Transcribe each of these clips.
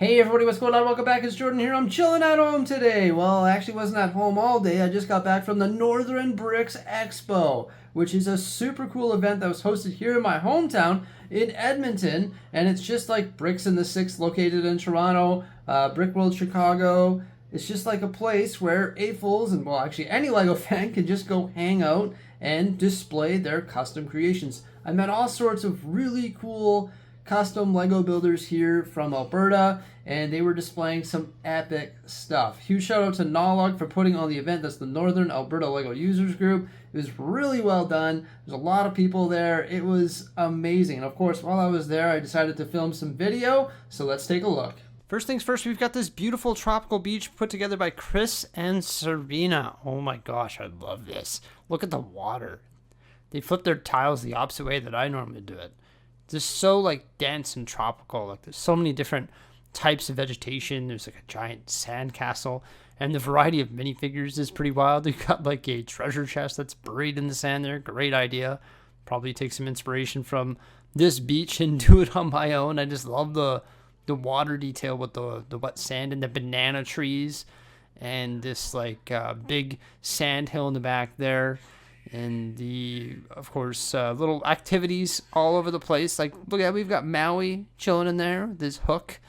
Hey everybody, what's going on? Welcome back. It's Jordan here. I'm chilling at home today. Well, I actually wasn't at home all day. I just got back from the Northern Bricks Expo, which is a super cool event that was hosted here in my hometown in Edmonton. And it's just like Bricks in the Six located in Toronto, Brick World Chicago. It's just like a place where AFOLs and, well, actually any LEGO fan can just go hang out and display their custom creations. I met all sorts of really cool custom Lego builders here from Alberta, and they were displaying some epic stuff. Huge shout out to Nolog for putting on the event. That's the Northern Alberta Lego Users Group. It was really well done. There's a lot of people there. It was amazing. And of course, while I was there, I decided to film some video, so let's take a look. First things first, we've got this beautiful tropical beach put together by Chris and Serena. Oh my gosh, I love this. Look at the water. They flip their tiles the opposite way that I normally do it. Just so like dense and tropical. Like there's so many different types of vegetation. There's like a giant sand castle, and the variety of minifigures is pretty wild. You've got like a treasure chest that's buried in the sand there. Great idea. Probably take some inspiration from this beach and do it on my own. I just love the water detail with the wet sand and the banana trees, and this like big sand hill in the back there. And the, of course, little activities all over the place. Like, look at, we've got Maui chilling in there, this hook,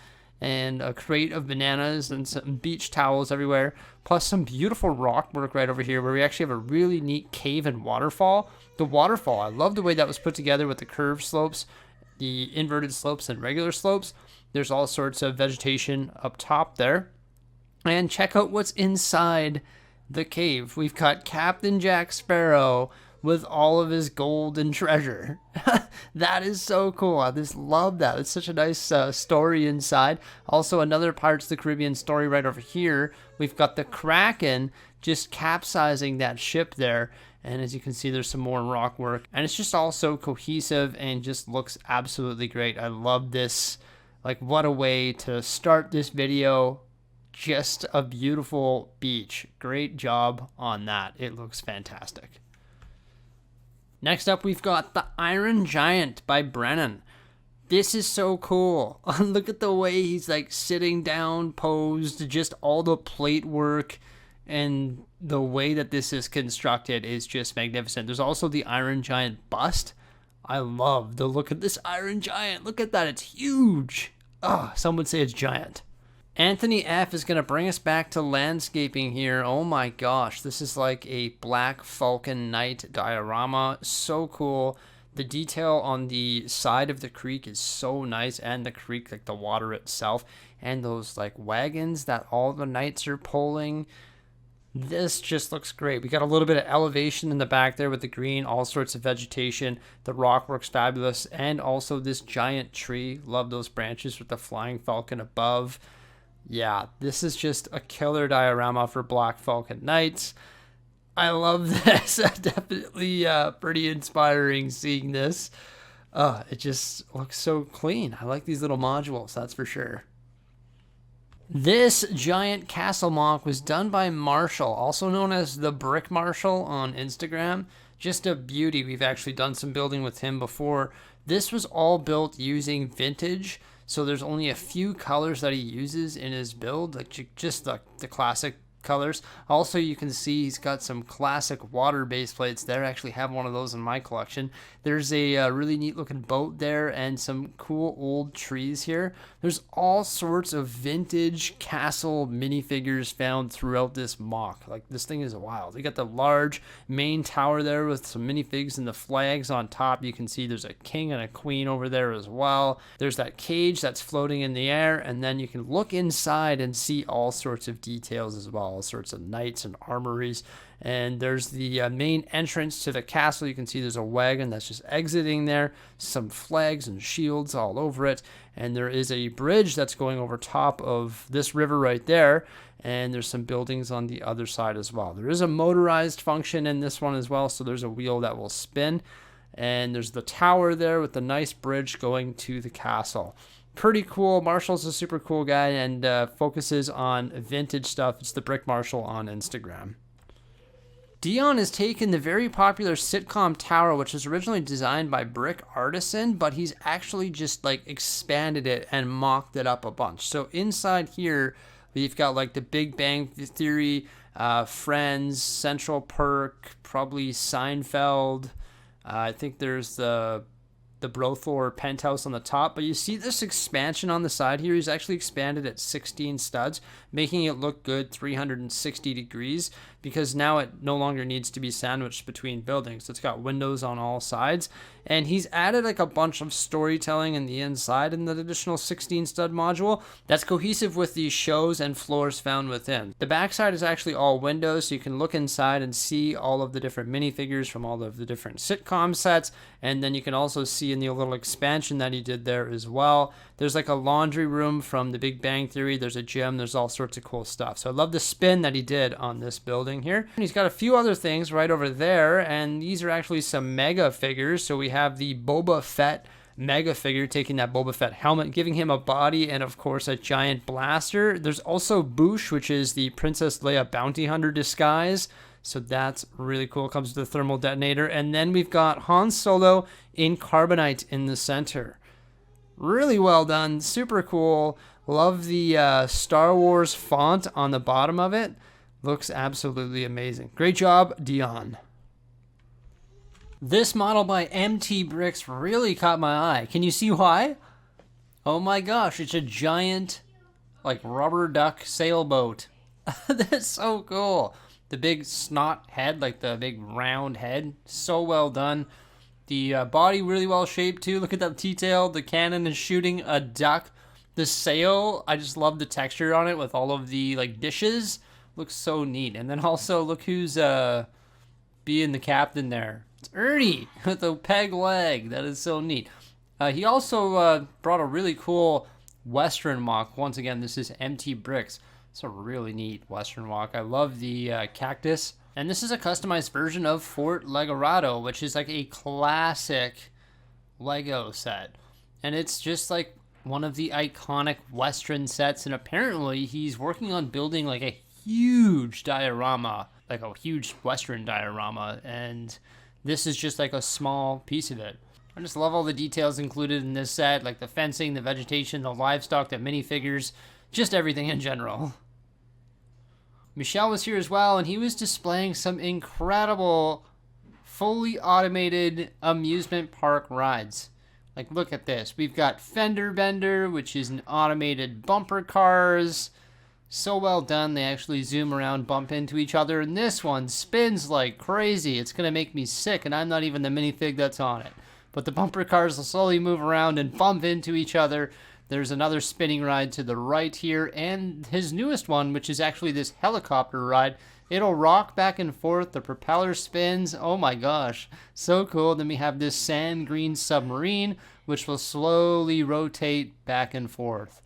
and a crate of bananas and some beach towels everywhere, plus some beautiful rock work right over here where we actually have a really neat cave and waterfall. The waterfall, I love the way that was put together with the curved slopes, the inverted slopes, and regular slopes. There's all sorts of vegetation up top there. And check out what's inside the cave. We've got Captain Jack Sparrow with all of his gold and treasure. That is so cool. I just love that. It's such a nice story inside. Also, another Pirates of the Caribbean story right over here. We've got the Kraken just capsizing that ship there. And as you can see, there's some more rock work. And it's just all so cohesive and just looks absolutely great. I love this. Like, what a way to start this video. Just a beautiful beach. Great job on that. It looks fantastic. Next up, we've got the Iron Giant by Brennan. This is so cool. Look at the way he's like sitting down, posed, just all the plate work, and the way that this is constructed is just magnificent. There's also the Iron Giant bust. I love the look of this Iron Giant. Look at that. It's huge. Oh, some would say it's giant. Anthony F. is going to bring us back to landscaping here. Oh my gosh, this is like a Black Falcon Night diorama. So cool. The detail on the side of the creek is so nice, and the creek, like the water itself, and those like wagons that all the knights are pulling. This just looks great. We got a little bit of elevation in the back there with the green, all sorts of vegetation. The rock works fabulous, and also this giant tree. Love those branches with the flying falcon above. Yeah, this is just a killer diorama for Black Falcon Knights. I love this. Definitely pretty inspiring seeing this. It just looks so clean. I like these little modules, that's for sure. This giant castle mock was done by Marshall, also known as the Brick Marshall on Instagram. Just a beauty. We've actually done some building with him before. This was all built using vintage. So there's only a few colors that he uses in his build, like just the classic colors. Also, you can see he's got some classic water base plates there. I actually have one of those in my collection. There's a really neat looking boat there and some cool old trees here. There's all sorts of vintage castle minifigures found throughout this mock. Like, this thing is wild. You got the large main tower there with some minifigs and the flags on top. You can see there's a king and a queen over there as well. There's that cage that's floating in the air, and then you can look inside and see all sorts of details as well. All sorts of knights and armories. And there's the main entrance to the castle. You can see there's a wagon that's just exiting there, some flags and shields all over it, and there is a bridge that's going over top of this river right there, and there's some buildings on the other side as well. There is a motorized function in this one as well, so there's a wheel that will spin, and there's the tower there with the nice bridge going to the castle. Pretty cool. Marshall's a super cool guy and focuses on vintage stuff. It's the Brick Marshall on Instagram. Dion has taken the very popular Sitcom tower, which was originally designed by Brick Artisan, but he's actually just like expanded it and mocked it up a bunch. So inside here, we've got like the Big Bang Theory, Friends, Central Perk, probably Seinfeld. I think there's the Brothor penthouse on the top, but you see this expansion on the side here. He's actually expanded at 16 studs, making it look good 360 degrees, because now it no longer needs to be sandwiched between buildings. It's got windows on all sides, and he's added like a bunch of storytelling in the inside in the additional 16 stud module that's cohesive with the shows and floors found within. The backside is actually all windows, so you can look inside and see all of the different minifigures from all of the different sitcom sets, and then you can also see in the little expansion that he did there as well. There's like a laundry room from the Big Bang Theory. There's a gym. There's all sorts of cool stuff. So I love the spin that he did on this building here. And he's got a few other things right over there, and these are actually some mega figures. So we have the Boba Fett mega figure taking that Boba Fett helmet, giving him a body and of course a giant blaster. There's also Boosh, which is the Princess Leia bounty hunter disguise. So that's really cool. Comes with the thermal detonator. And then we've got Han Solo in carbonite in the center. Really well done. Super cool. Love the Star Wars font on the bottom of it. Looks absolutely amazing. Great job, Dion. This model by MT Bricks really caught my eye. Can you see why? Oh my gosh, it's a giant like rubber duck sailboat. That's so cool. The big snot head, like the big round head, so well done. The body really well shaped too. Look at that detail. The cannon is shooting a duck. The sail, I just love the texture on it with all of the like dishes. Looks so neat. And then also look who's being the captain there. It's Ernie with the peg leg. That is so neat. He also brought a really cool Western walk. Once again, this is MT Bricks. It's a really neat Western walk. I love the cactus. And this is a customized version of Fort Legorado, which is like a classic Lego set. And it's just like one of the iconic Western sets. And apparently he's working on building like a huge diorama, like a huge Western diorama. And this is just like a small piece of it. I just love all the details included in this set, like the fencing, the vegetation, the livestock, the minifigures, just everything in general. Michelle was here as well, and he was displaying some incredible, fully automated amusement park rides. Like, look at this. We've got Fender Bender, which is an automated bumper cars. So well done. They actually zoom around, bump into each other, and this one spins like crazy. It's going to make me sick, and I'm not even the minifig that's on it. But the bumper cars will slowly move around and bump into each other. There's another spinning ride to the right here, and his newest one, which is actually this helicopter ride. It'll rock back and forth, the propeller spins. Oh my gosh, so cool. Then we have this sand green submarine, which will slowly rotate back and forth.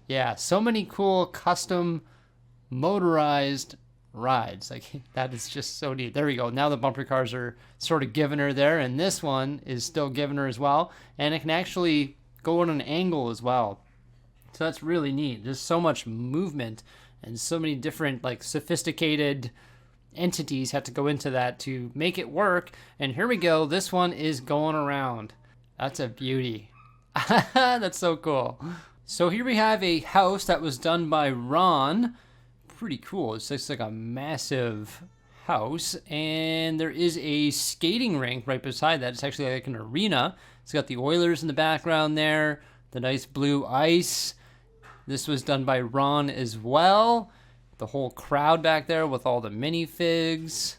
Yeah, so many cool custom motorized rides. Like, that is just so neat. There we go. Now the bumper cars are sort of giving her there, and this one is still giving her as well, and it can actually go on an angle as well. So that's really neat. There's so much movement and so many different like sophisticated entities had to go into that to make it work. And here we go. This one is going around. That's a beauty. That's so cool. So here we have a house that was done by Ron. Pretty cool. It's just like a massive house, and there is a skating rink right beside that. It's actually like an arena. It's got the Oilers in the background there, the nice blue ice. This was done by Ron as well. The whole crowd back there with all the minifigs.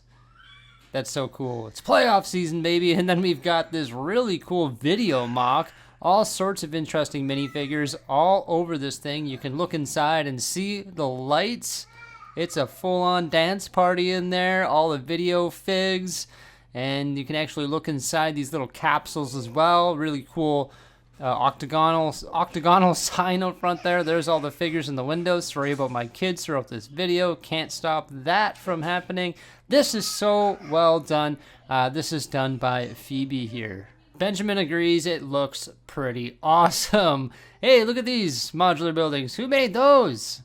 That's so cool. It's playoff season, baby. And then we've got this really cool video mock. All sorts of interesting minifigures all over this thing. You can look inside and see the lights. It's a full-on dance party in there. All the video figs. And you can actually look inside these little capsules as well. Really cool octagonal sign out front there. There's all the figures in the windows. Sorry about my kids throughout this video. Can't stop that from happening. This is so well done. This is done by Phoebe here. Benjamin agrees. It looks pretty awesome. Hey, look at these modular buildings. Who made those?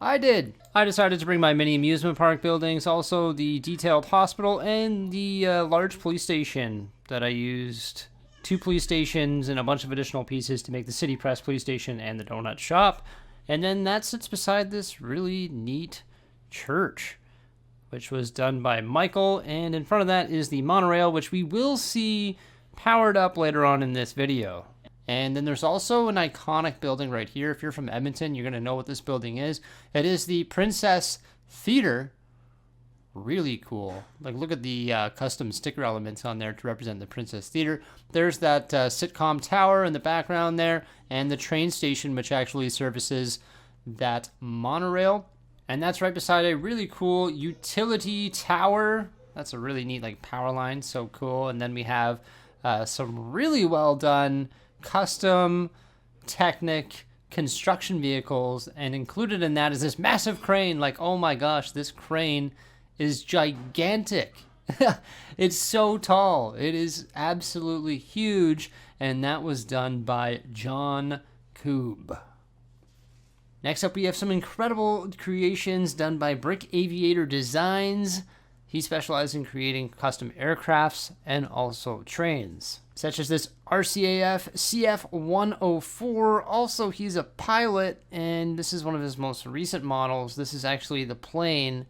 I did. I decided to bring my mini amusement park buildings, also the detailed hospital, and the large police station that I used. 2 police stations and a bunch of additional pieces to make the City Press police station and the donut shop. And then that sits beside this really neat church, which was done by Michael. And in front of that is the monorail, which we will see powered up later on in this video. And then there's also an iconic building right here. If you're from Edmonton, you're going to know what this building is. It is the Princess Theater. Really cool. Like, look at the custom sticker elements on there to represent the Princess Theater. There's that Sitcom tower in the background there, and the train station, which actually services that monorail. And that's right beside a really cool utility tower. That's a really neat, like, power line. So cool. And then we have some really well done custom Technic construction vehicles, and included in that is this massive crane. Like, oh my gosh, this crane is gigantic. It's so tall. It is absolutely huge, and that was done by John Koob. Next up, we have some incredible creations done by Brick Aviator Designs. He specializes in creating custom aircrafts and also trains, such as this RCAF CF-104. Also, he's a pilot, and this is one of his most recent models. This is actually the plane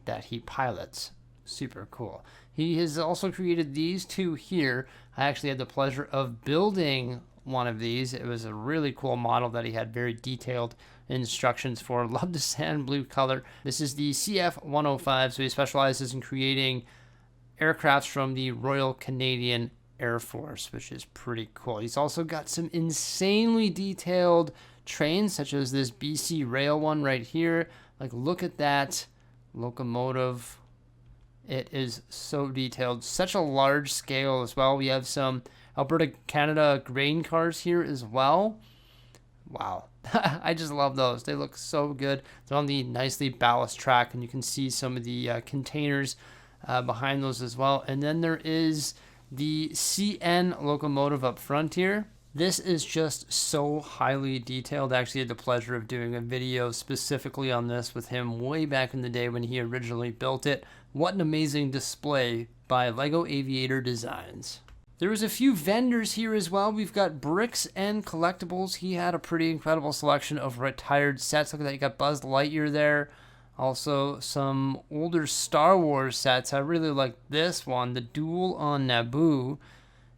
that he pilots. Super cool. He has also created these 2 here. I actually had the pleasure of building one of these. It was a really cool model that he had very detailed instructions for. Love the sand blue color. This is the CF-105, so he specializes in creating aircrafts from the Royal Canadian Air Force, which is pretty cool. He's also got some insanely detailed trains, such as this BC Rail one right here. Like, look at that locomotive. It is so detailed. Such a large scale as well. We have some Alberta, Canada grain cars here as well. Wow. I just love those. They look so good. They're on the nicely ballast track, and you can see some of the containers behind those as well. And then there is the CN locomotive up front here. This is just so highly detailed. I actually had the pleasure of doing a video specifically on this with him way back in the day when he originally built it. What an amazing display by Lego Aviator Designs. There was a few vendors here as well. We've got Bricks and Collectibles. He had a pretty incredible selection of retired sets. Look at that, you got Buzz Lightyear there. Also, some older Star Wars sets. I really like this one, the Duel on Naboo.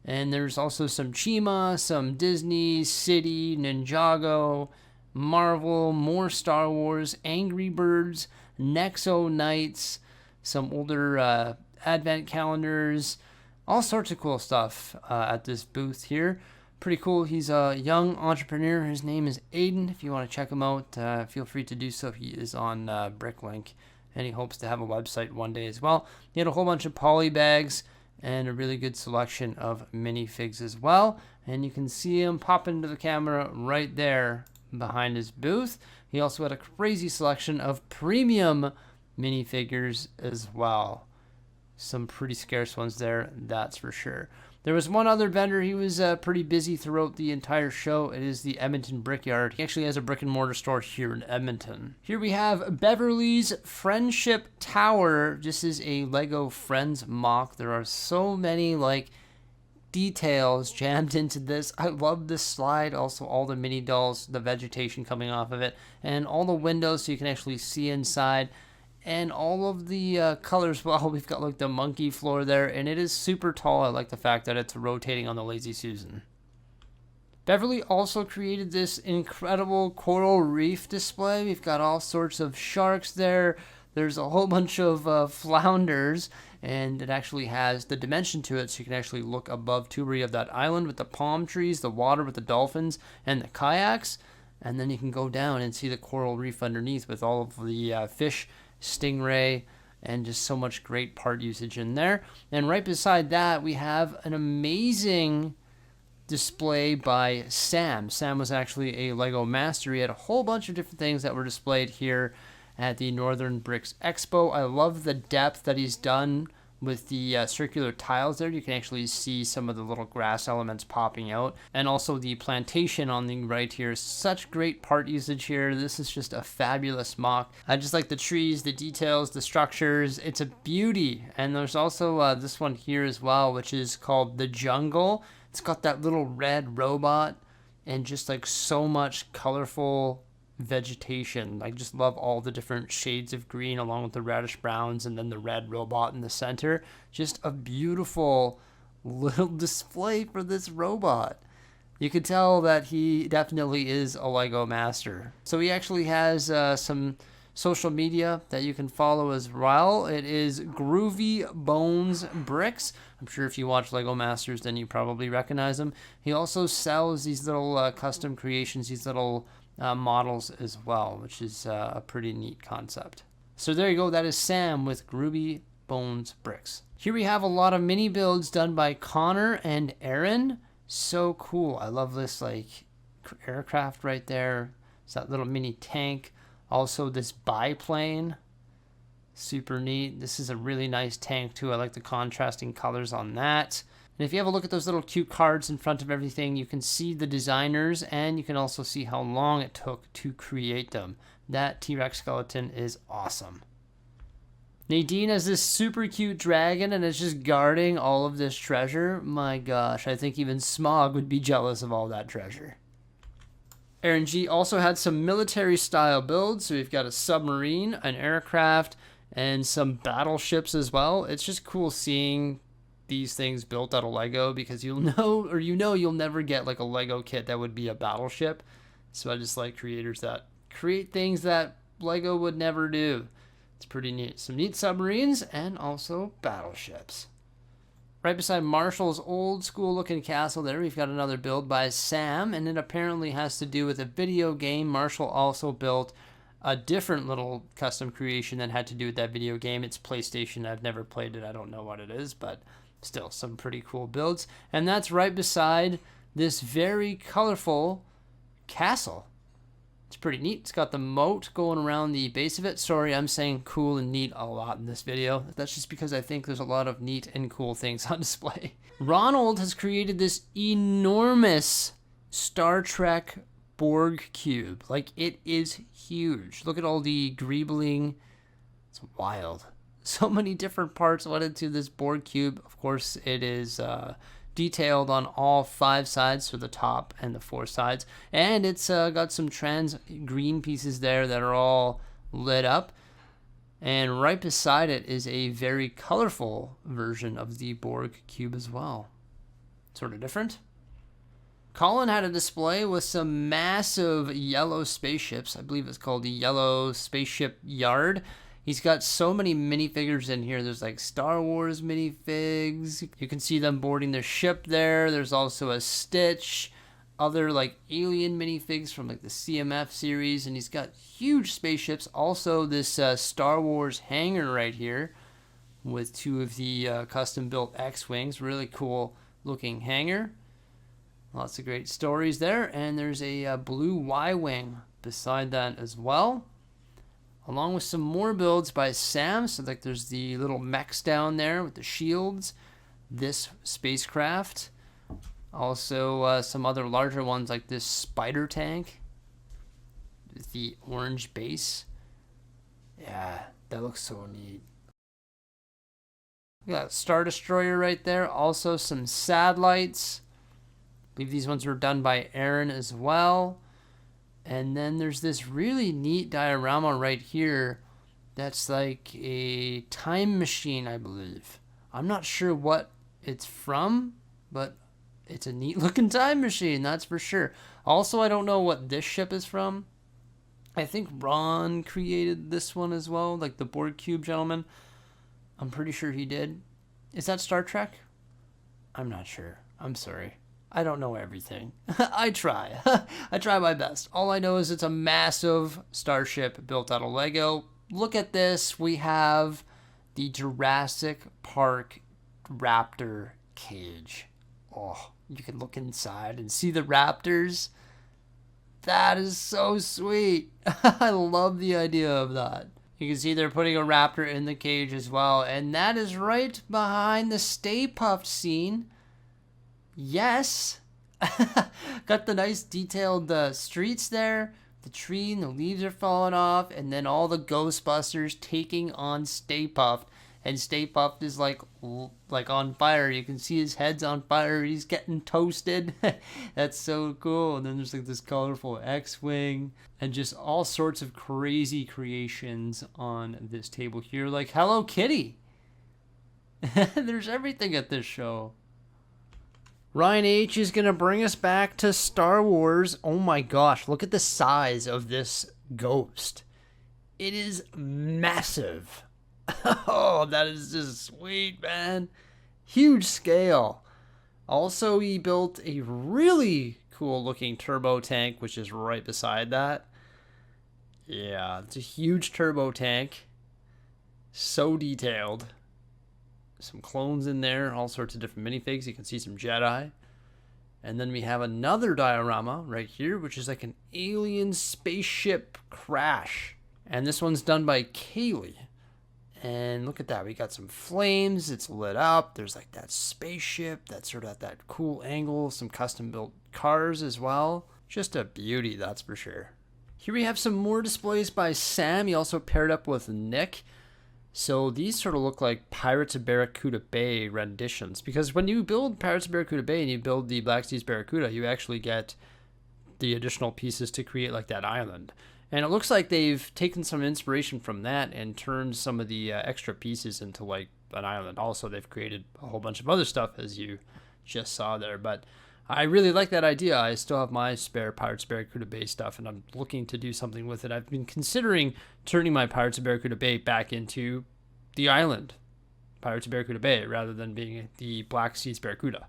And there's also some Chima, some Disney, City, Ninjago, Marvel, more Star Wars, Angry Birds, Nexo Knights, some older Advent calendars, all sorts of cool stuff at this booth here. Pretty cool. He's a young entrepreneur. His name is Aiden. If you want to check him out, feel free to do so. He is on Bricklink, and he hopes to have a website one day as well. He had a whole bunch of poly bags and a really good selection of minifigs as well. And you can see him pop into the camera right there behind his booth. He also had a crazy selection of premium minifigures as well. Some pretty scarce ones there, that's for sure. There was one other vendor. He was pretty busy throughout the entire show. It is the Edmonton Brickyard. He actually has a brick and mortar store here in Edmonton. Here we have Beverly's Friendship Tower. This is a Lego Friends mock. There are so many like details jammed into this. I love this slide. Also all the mini dolls, the vegetation coming off of it, and all the windows so you can actually see inside. And all of the colors, well, we've got like the monkey floor there, and it is super tall. I like the fact that it's rotating on the Lazy Susan. Beverly also created this incredible coral reef display. We've got all sorts of sharks there. There's a whole bunch of flounders, and it actually has the dimension to it, so you can actually look above too, where you have that island with the palm trees, the water with the dolphins, and the kayaks. And then you can go down and see the coral reef underneath with all of the fish, stingray, and just so much great part usage in there. And right beside that, we have an amazing display by Sam. Sam was actually a Lego master. He had a whole bunch of different things that were displayed here at the Northern Bricks Expo. I love the depth that he's done with the circular tiles there, you can actually see some of the little grass elements popping out. And also the plantation on the right here. Such great part usage here. This is just a fabulous mock. I just like the trees, the details, the structures. It's a beauty. And there's also this one here as well, which is called the jungle. It's got that little red robot and just like so much colorful vegetation. I just love all the different shades of green along with the reddish browns and then the red robot in the center. Just a beautiful little display for this robot. You can tell that he definitely is a Lego master. So he actually has some social media that you can follow as well. It is Groovy Bones Bricks. I'm sure if you watch Lego Masters, then you probably recognize him. He also sells these little custom creations, these little models as well, which is a pretty neat concept. So there you go. That is Sam with Groovy Bones Bricks. Here we have a lot of mini builds done by Connor and Aaron. So cool. I love this like aircraft right there. It's that little mini tank. Also this biplane. Super neat. This is a really nice tank too. I like the contrasting colors on that. And if you have a look at those little cute cards in front of everything, you can see the designers and you can also see how long it took to create them. That T-Rex skeleton is awesome. Nadine has this super cute dragon and it's just guarding all of this treasure. My gosh, I think even Smog would be jealous of all that treasure. Aaron G also had some military style builds. So we've got a submarine, an aircraft, and some battleships as well. It's just cool seeing these things built out of Lego because you'll never get like a Lego kit that would be a battleship. So I just like creators that create things that Lego would never do. It's pretty neat. Some neat submarines and also battleships. Right beside Marshall's old school looking castle there, we've got another build by Sam, and it apparently has to do with a video game. Marshall also built a different little custom creation that had to do with that video game. It's PlayStation. I've never played it. I don't know what it is, but still some pretty cool builds. And that's right beside this very colorful castle. It's pretty neat. It's got the moat going around the base of it. Sorry, I'm saying cool and neat a lot in this video. That's just because I think there's a lot of neat and cool things on display. Ronald has created this enormous Star Trek Borg cube. Like, it is huge. Look at all the greebling. It's wild. So many different parts went into this Borg cube. Of course, it is detailed on all 5 sides, so the top and the 4 sides. And it's got some trans green pieces there that are all lit up. And right beside it is a very colorful version of the Borg cube as well. Sort of different. Colin had a display with some massive yellow spaceships. I believe it's called the Yellow Spaceship Yard. He's got so many minifigures in here. There's like Star Wars minifigs. You can see them boarding their ship there. There's also a Stitch, other like alien minifigs from like the CMF series. And he's got huge spaceships. Also this Star Wars hangar right here with 2 of the custom built X-Wings. Really cool looking hangar. Lots of great stories there. And there's a blue Y-Wing beside that as well. Along with some more builds by Sam. So like there's the little mechs down there with the shields. This spacecraft. Also some other larger ones like this spider tank. With the orange base. Yeah, that looks so neat. We got Star Destroyer right there. Also some satellites. I believe these ones were done by Aaron as well. And then there's this really neat diorama right here that's like a time machine, I believe. I'm not sure what it's from, but it's a neat looking time machine, that's for sure. Also, I don't know what this ship is from. I think Ron created this one as well, like the Borg Cube gentleman. I'm pretty sure he did. Is that Star Trek? I'm not sure. I'm sorry. I don't know everything. I try. I try my best. All I know is it's a massive starship built out of Lego. Look at this. We have the Jurassic Park raptor cage. Oh, you can look inside and see the raptors. That is so sweet. I love the idea of that. You can see they're putting a raptor in the cage as well. And that is right behind the Stay Puft scene. Yes. Got the nice detailed streets there. The tree and the leaves are falling off. And then all the Ghostbusters taking on Stay Puft. And Stay Puft is like on fire. You can see his head's on fire. He's getting toasted. That's so cool. And then there's like this colorful X-Wing and just all sorts of crazy creations on this table here. Like Hello Kitty. There's everything at this show. Ryan H. is going to bring us back to Star Wars. Oh my gosh, look at the size of this ghost. It is massive. Oh, that is just sweet, man. Huge scale. Also, he built a really cool looking turbo tank, which is right beside that. Yeah, it's a huge turbo tank. So detailed. Some clones in there, all sorts of different minifigs. You can see some Jedi. And then we have another diorama right here, which is like an alien spaceship crash. And this one's done by Kaylee. And look at that. We got some flames. It's lit up. There's like that spaceship. That's sort of at that cool angle. Some custom built cars as well. Just a beauty, that's for sure. Here we have some more displays by Sam. He also paired up with Nick. So these sort of look like Pirates of Barracuda Bay renditions. Because when you build Pirates of Barracuda Bay and you build the Black Seas Barracuda, you actually get the additional pieces to create like that island. And it looks like they've taken some inspiration from that and turned some of the extra pieces into like an island. Also, they've created a whole bunch of other stuff, as you just saw there. But I really like that idea. I still have my spare Pirates of Barracuda Bay stuff, and I'm looking to do something with it. I've been considering turning my Pirates of Barracuda Bay back into the island, Pirates of Barracuda Bay, rather than being the Black Seas Barracuda.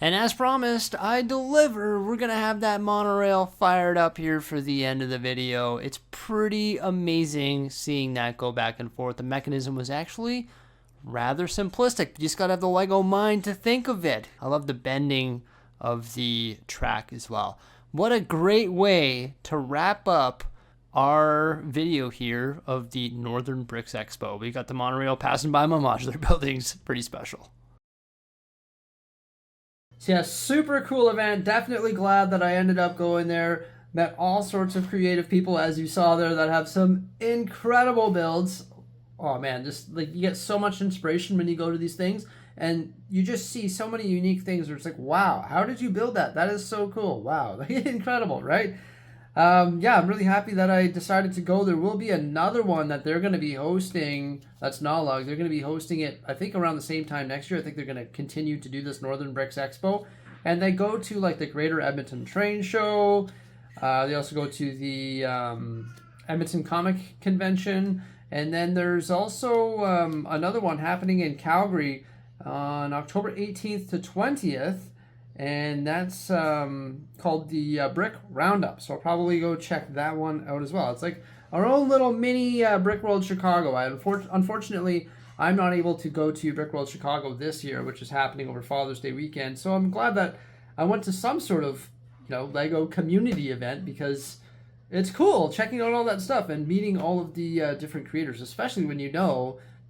And as promised, I deliver. We're going to have that monorail fired up here for the end of the video. It's pretty amazing seeing that go back and forth. The mechanism was actually rather simplistic. You just got to have the Lego mind to think of it. I love the bending of the track as well. What a great way to wrap up our video here of the Northern Bricks Expo. We got the monorail passing by my modular buildings. Pretty special. So yeah, super cool event. Definitely glad that I ended up going there. Met all sorts of creative people, as you saw there, that have some incredible builds. Oh man, just like you get so much inspiration when you go to these things, and you just see so many unique things where it's like, wow, how did you build that? That is so cool. Wow, incredible, right? Yeah, I'm really happy that I decided to go. There will be another one that they're going to be hosting. That's Nalog. They're going to be hosting it, I think, around the same time next year. I think they're going to continue to do this Northern Bricks Expo. And they go to, like, the Greater Edmonton Train Show. They also go to the Edmonton Comic Convention. And then there's also another one happening in Calgary on October 18th to 20th. And that's called the Brick Roundup. So I'll probably go check that one out as well. It's like our own little mini Brick World Chicago. Unfortunately, I'm not able to go to Brick World Chicago this year, which is happening over Father's Day weekend. So I'm glad that I went to some sort of, Lego community event, because it's cool checking out all that stuff and meeting all of the different creators, especially when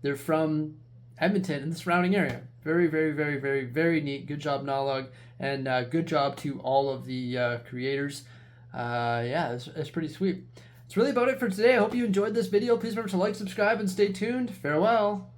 they're from Edmonton and the surrounding area. Very, very, very, very, very neat. Good job, Nalog. And good job to all of the creators. Yeah, it's pretty sweet. That's really about it for today. I hope you enjoyed this video. Please remember to like, subscribe, and stay tuned. Farewell.